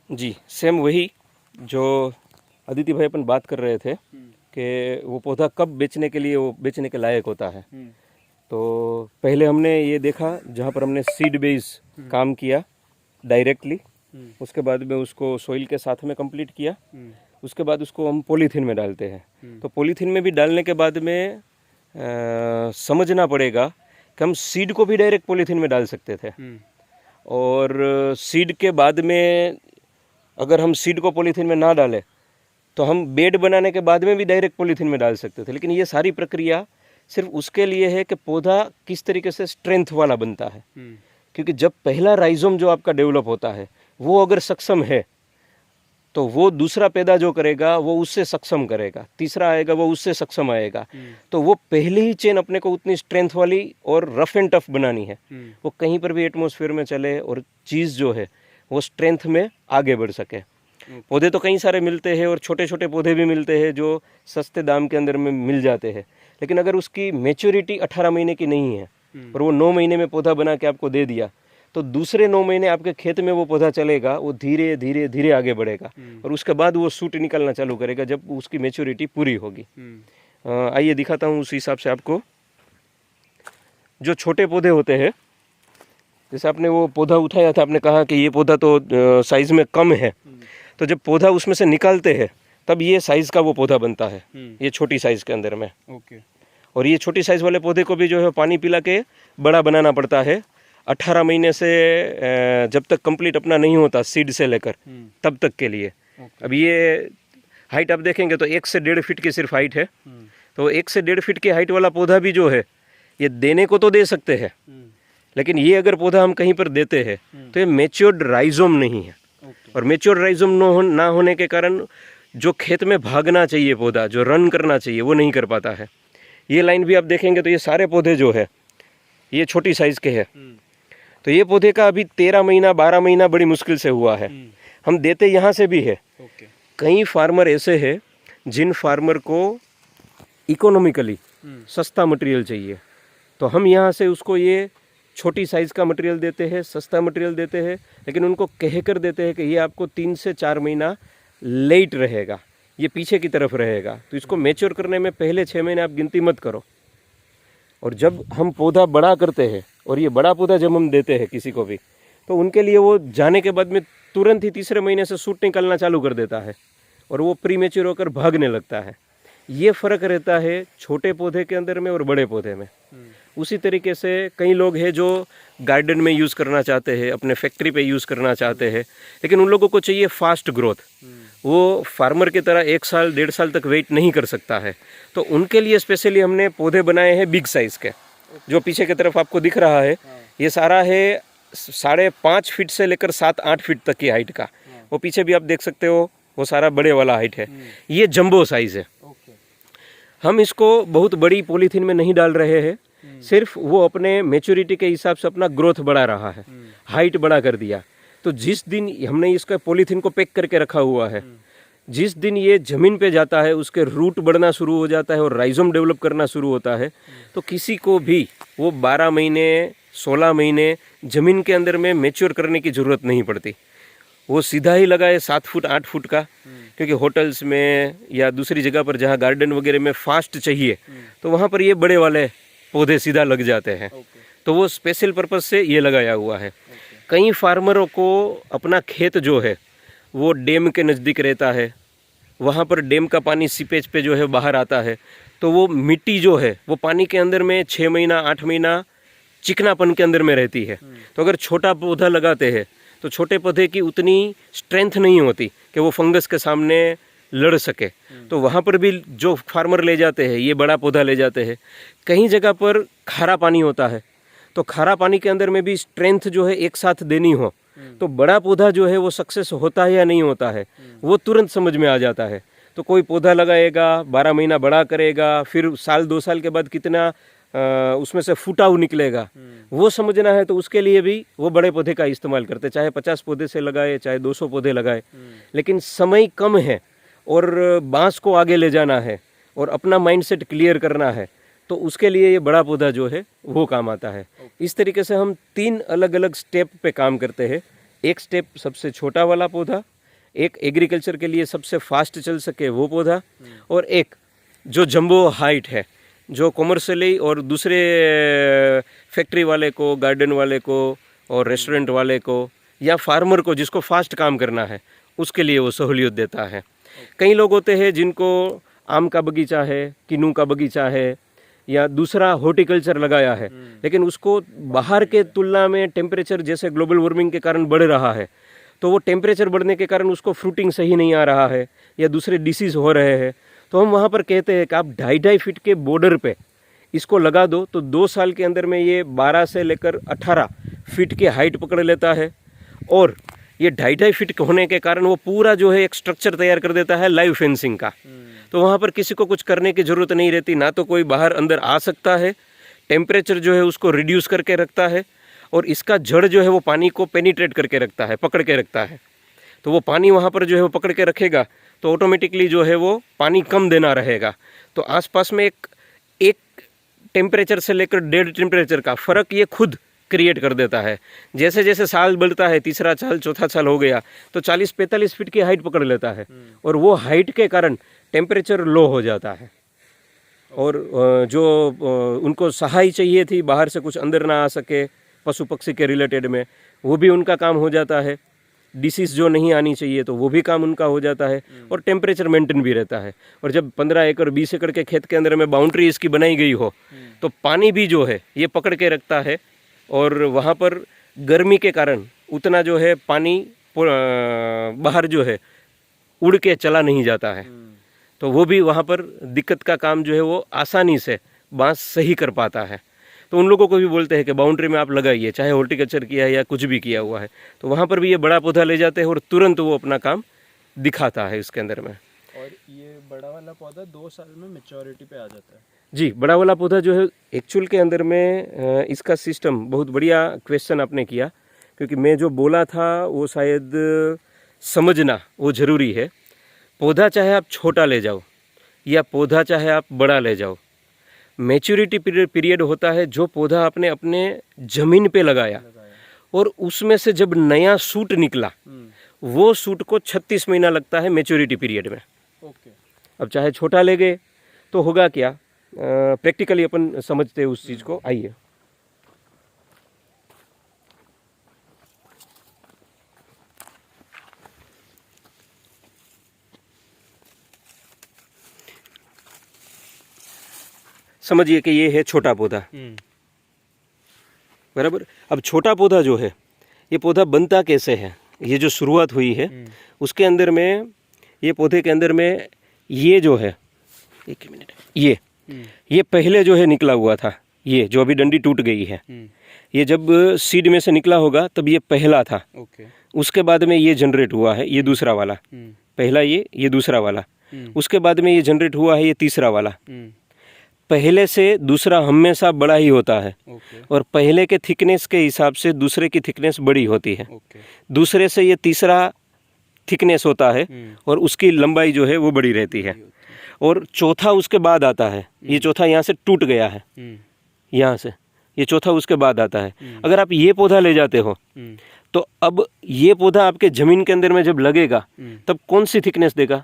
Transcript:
जी same वही जो अदिति भाई अपन बात कर रहे थे कि वो पौधा कब बेचने के लिए वो बेचने के लायक होता है। तो पहले हमने ये देखा जहाँ पर हमने सीड बेस काम किया डायरेक्टली, उसके बाद में उसको सॉइल के साथ में कंप्लीट किया, उसके बाद उसको हम पॉलीथीन में डालते हैं। तो पॉलीथीन में भी डालने के बाद में समझना पड़ेगा कि हम सीड को भी डायरेक्ट पॉलीथीन में डाल सकते थे, और सीड के बाद में अगर हम सीड को पॉलीथीन में ना डालें तो हम बेड बनाने के बाद में भी डायरेक्ट पॉलीथीन में डाल सकते थे। लेकिन ये सारी प्रक्रिया सिर्फ उसके लिए है कि पौधा किस तरीके से स्ट्रेंथ वाला बनता है, क्योंकि जब पहला राइजोम जो आपका डेवलप होता है वो अगर सक्षम है तो वो दूसरा पैदा जो करेगा वो उससे सक्षम करेगा, तीसरा आएगा वो उससे सक्षम आएगा। तो वो पहली ही चेन अपने को उतनी स्ट्रेंथ वाली और रफ एंड टफ बनानी है, वो कहीं पर भी एटमॉस्फेयर में चले और चीज़ जो है वो स्ट्रेंथ में आगे बढ़ सके। पौधे तो कई सारे मिलते हैं और छोटे छोटे पौधे भी मिलते हैं जो सस्ते दाम के अंदर में मिल जाते हैं, लेकिन अगर उसकी मैच्योरिटी 18 महीने की नहीं है और वो 9 महीने में पौधा बना के आपको दे दिया, तो दूसरे 9 महीने आपके खेत में वो पौधा चलेगा, वो धीरे धीरे धीरे आगे बढ़ेगा और उसके बाद वो सूट निकलना चालू करेगा जब उसकी मैच्योरिटी पूरी होगी। आइए दिखाता हूँ उस हिसाब से आपको। जो छोटे पौधे होते हैं, जैसे आपने वो पौधा उठाया था, आपने कहा कि ये पौधा तो साइज़ में कम है, तो जब पौधा उसमें से निकालते हैं तब ये साइज़ का वो पौधा बनता है, ये छोटी साइज़ के अंदर में। ओके। और ये छोटी साइज़ वाले पौधे को भी जो है पानी पिला के बड़ा बनाना पड़ता है। 18 महीने से जब तक कंप्लीट अपना नहीं होता सीड से लेकर तब तक के लिए। अब ये हाइट आप देखेंगे तो 1 से 1.5 फीट की सिर्फ हाइट है। तो 1 से 1.5 फीट की हाइट वाला पौधा भी जो है ये देने को तो दे सकते हैं, लेकिन ये अगर पौधा हम कहीं पर देते हैं तो ये मैच्योर्ड राइजोम नहीं है। और मैच्योर्ड राइजोम ना होने के कारण जो खेत में भागना चाहिए पौधा, जो रन करना चाहिए, वो नहीं कर पाता है। ये लाइन भी आप देखेंगे तो ये सारे पौधे जो है ये छोटी साइज़ के हैं। तो ये पौधे का अभी 13 महीना 12 महीना बड़ी मुश्किल से हुआ है। हम देते यहाँ से भी है। कई फार्मर ऐसे हैं जिन फार्मर को इकोनॉमिकली सस्ता मटेरियल चाहिए, तो हम यहाँ से उसको ये छोटी साइज़ का मटेरियल देते हैं, सस्ता मटेरियल देते हैं, लेकिन उनको कह कर देते हैं कि ये आपको 3 से 4 महीना लेट रहेगा, ये पीछे की तरफ रहेगा, तो इसको मैच्योर करने में पहले 6 महीने आप गिनती मत करो। और जब हम पौधा बड़ा करते हैं और ये बड़ा पौधा जब हम देते हैं किसी को भी, तो उनके लिए वो जाने के बाद में तुरंत ही तीसरे महीने से सूट निकलना चालू कर देता है और वो प्री मैच्योर होकर भागने लगता है। ये फ़र्क रहता है छोटे पौधे के अंदर में और बड़े पौधे में। उसी तरीके से कई लोग हैं जो गार्डन में यूज़ करना चाहते हैं, अपने फैक्ट्री पे यूज़ करना चाहते हैं, लेकिन उन लोगों को चाहिए फास्ट ग्रोथ। वो फार्मर की तरह 1 साल 1.5 साल तक वेट नहीं कर सकता है। तो उनके लिए स्पेशली हमने पौधे बनाए हैं बिग साइज़ के। जो पीछे की तरफ आपको दिख रहा है ये सारा है 5.5 फीट से लेकर 7-8 फीट तक की हाइट का। वो पीछे भी आप देख सकते हो, वो सारा बड़े वाला हाइट है। ये जंबो साइज़ है। हम इसको बहुत बड़ी पॉलीथीन में नहीं डाल रहे हैं, सिर्फ वो अपने मैच्योरिटी के हिसाब से अपना ग्रोथ बढ़ा रहा है, हाइट बड़ा कर दिया। तो जिस दिन हमने इसका पॉलीथीन को पैक करके रखा हुआ है, जिस दिन ये ज़मीन पे जाता है उसके रूट बढ़ना शुरू हो जाता है और राइजोम डेवलप करना शुरू होता है, तो किसी को भी वो 12 महीने 16 महीने ज़मीन के अंदर में मैच्योर करने की ज़रूरत नहीं पड़ती। वो सीधा ही लगाए 7 फुट 8 फुट का, क्योंकि होटल्स में या दूसरी जगह पर जहाँ गार्डन वगैरह में फास्ट चाहिए तो वहाँ पर ये बड़े वाले पौधे सीधा लग जाते हैं। तो वो स्पेशल पर्पस से ये लगाया हुआ है। कई फार्मरों को अपना खेत जो है वो डैम के नज़दीक रहता है, वहाँ पर डैम का पानी सीपेज पे जो है बाहर आता है, तो वो मिट्टी जो है वो पानी के अंदर में 6 महीना 8 महीना चिकनापन के अंदर में रहती है। तो अगर छोटा पौधा लगाते हैं तो छोटे पौधे की उतनी स्ट्रेंथ नहीं होती कि वो फंगस के सामने लड़ सके। तो वहाँ पर भी जो फार्मर ले जाते हैं ये बड़ा पौधा ले जाते हैं। कहीं जगह पर खारा पानी होता है, तो खारा पानी के अंदर में भी स्ट्रेंथ जो है एक साथ देनी हो, तो बड़ा पौधा जो है वो सक्सेस होता है या नहीं होता है वो तुरंत समझ में आ जाता है। तो कोई पौधा लगाएगा, 12 महीना बड़ा करेगा, फिर साल 2 साल के बाद कितना उसमें से फुटाव निकलेगा वो समझना है, तो उसके लिए भी वो बड़े पौधे का इस्तेमाल करते, चाहे 50 पौधे से लगाए चाहे 200 पौधे लगाए। लेकिन समय कम है और बांस को आगे ले जाना है और अपना माइंडसेट क्लियर करना है, तो उसके लिए ये बड़ा पौधा जो है वो काम आता है। इस तरीके से हम 3 अलग अलग स्टेप पे काम करते हैं। एक स्टेप सबसे छोटा वाला पौधा, एक एग्रीकल्चर के लिए सबसे फास्ट चल सके वो पौधा, और एक जो जंबो हाइट है, जो कॉमर्शियली और दूसरे फैक्ट्री वाले को, गार्डन वाले को और रेस्टोरेंट वाले को या फार्मर को जिसको फास्ट काम करना है, उसके लिए वो सहूलियत देता है। कई लोग होते हैं जिनको आम का बगीचा है, किन्नू का बगीचा है या दूसरा हॉर्टिकल्चर लगाया है, लेकिन उसको बाहर के तुलना में टेम्परेचर जैसे ग्लोबल वार्मिंग के कारण बढ़ रहा है, तो वो टेम्परेचर बढ़ने के कारण उसको फ्रूटिंग सही नहीं आ रहा है या दूसरे डिसीज हो रहे हैं, तो हम वहाँ पर कहते हैं कि आप 2.5 फीट के बॉर्डर पे इसको लगा दो तो 2 साल के अंदर में ये 12 से लेकर 18 फीट की हाइट पकड़ लेता है। और ये 2.5 फीट होने के कारण वो पूरा जो है एक स्ट्रक्चर तैयार कर देता है लाइव फेंसिंग का। तो वहाँ पर किसी को कुछ करने की ज़रूरत नहीं रहती, ना तो कोई बाहर अंदर आ सकता है, टेम्परेचर जो है उसको रिड्यूस करके रखता है, और इसका जड़ जो है वो पानी को पेनिट्रेट करके रखता है, पकड़ के रखता है। तो वो पानी वहाँ पर जो है वो पकड़ के रखेगा तो ऑटोमेटिकली जो है वो पानी कम देना रहेगा। तो आसपास में एक टेम्परेचर से लेकर 1.5 टेम्परेचर का फ़र्क ये खुद क्रिएट कर देता है। जैसे जैसे साल बढ़ता है, तीसरा साल चौथा साल हो गया तो 40-45 फीट की हाइट पकड़ लेता है, और वो हाइट के कारण टेम्परेचर लो हो जाता है। और जो उनको सहाय चाहिए थी बाहर से कुछ अंदर ना आ सके पशु पक्षी के रिलेटेड में, वो भी उनका काम हो जाता है। डिसीज़ जो नहीं आनी चाहिए तो वो भी काम उनका हो जाता है, और टेम्परेचर मेंटेन भी रहता है। और जब 15 एकड़ 20 एकड़ के खेत के अंदर में बाउंड्री इसकी बनाई गई हो तो पानी भी जो है ये पकड़ के रखता है, और वहाँ पर गर्मी के कारण उतना जो है पानी बाहर जो है उड़ के चला नहीं जाता है। तो वो भी वहाँ पर दिक्कत का काम जो है वो आसानी से बांस सही कर पाता है। तो उन लोगों को भी बोलते हैं कि बाउंड्री में आप लगाइए, चाहे हॉर्टिकल्चर किया है या कुछ भी किया हुआ है, तो वहाँ पर भी ये बड़ा पौधा ले जाते हैं और तुरंत वो अपना काम दिखाता है इसके अंदर में। और ये बड़ा वाला पौधा 2 साल में मैच्योरिटी पे आ जाता है। जी, बड़ा वाला पौधा जो है एक्चुअल के अंदर में इसका सिस्टम, बहुत बढ़िया क्वेश्चन आपने किया, क्योंकि मैं जो बोला था वो शायद समझना वो ज़रूरी है। पौधा चाहे आप छोटा ले जाओ या पौधा चाहे आप बड़ा ले जाओ, मैच्योरिटी पीरियड होता है जो पौधा आपने अपने ज़मीन पे लगाया और उसमें से जब नया सूट निकला, वो सूट को 36 महीना लगता है मैच्योरिटी पीरियड में। ओके। अब चाहे छोटा ले गए तो होगा क्या, प्रैक्टिकली अपन समझते हैं उस चीज़ को। आइए, समझिए कि ये है छोटा पौधा, बराबर। अब छोटा पौधा जो है, ये पौधा बनता कैसे है, ये जो शुरुआत हुई है उसके अंदर में, ये पौधे के अंदर में ये जो है, एक मिनट, ये पहले जो है निकला हुआ था, ये जो अभी डंडी टूट गई है, ये जब सीड में से निकला होगा तब ये पहला था। उसके बाद में ये जनरेट हुआ है, ये दूसरा वाला, पहला ये दूसरा वाला, उसके बाद में ये जनरेट हुआ है ये तीसरा वाला। पहले से दूसरा हमेशा बड़ा ही होता है, और पहले के थिकनेस के हिसाब से दूसरे की थिकनेस बड़ी होती है। दूसरे से ये तीसरा थिकनेस होता है और उसकी लंबाई जो है वो बड़ी रहती है। और चौथा उसके बाद आता है, ये चौथा यहाँ से टूट गया है, यहाँ से ये चौथा उसके बाद आता है। अगर आप ये पौधा ले जाते हो तो अब ये पौधा आपके ज़मीन के अंदर में जब लगेगा तब कौन सी थिकनेस देगा,